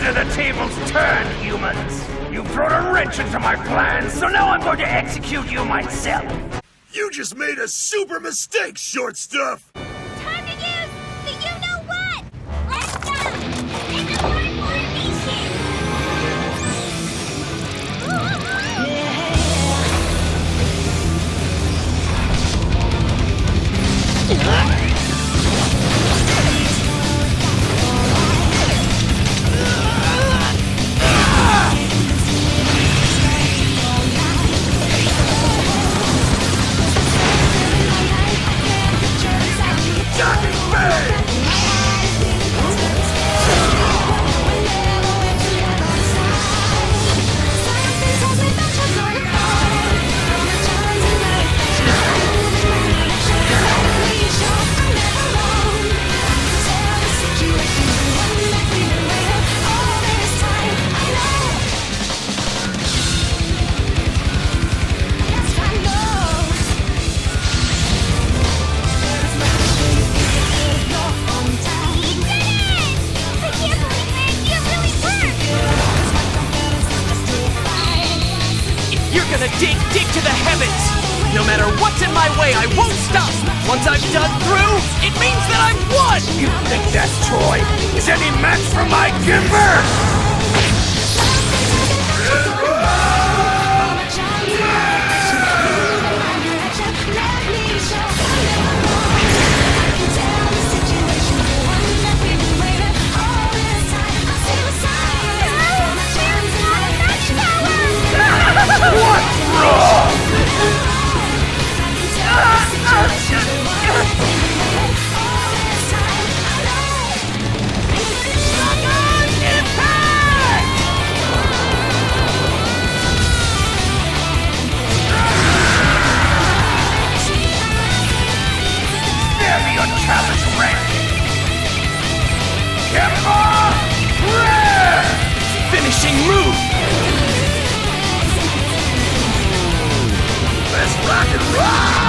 Consider the tables turned, humans! You've thrown a wrench into my plans, so now I'm going to execute you myself! You just made a super mistake, short stuff! Time to use the you-know-what! Let's go! It's a one formation! Dig to the heavens! No matter what's in my way, I won't stop! Once I'm done through, it means that I've won! You think that toy is any match for my Gimper? What's wrong? Damn your challenge rank! Finishing move! Let's rock and roll!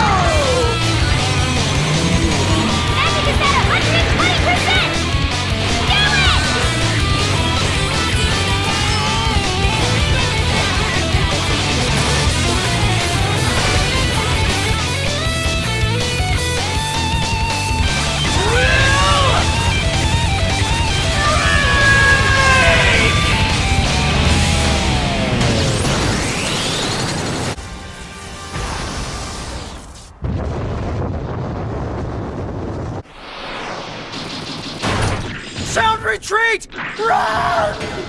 Magic is at 120%! Do it! Sound retreat! Run!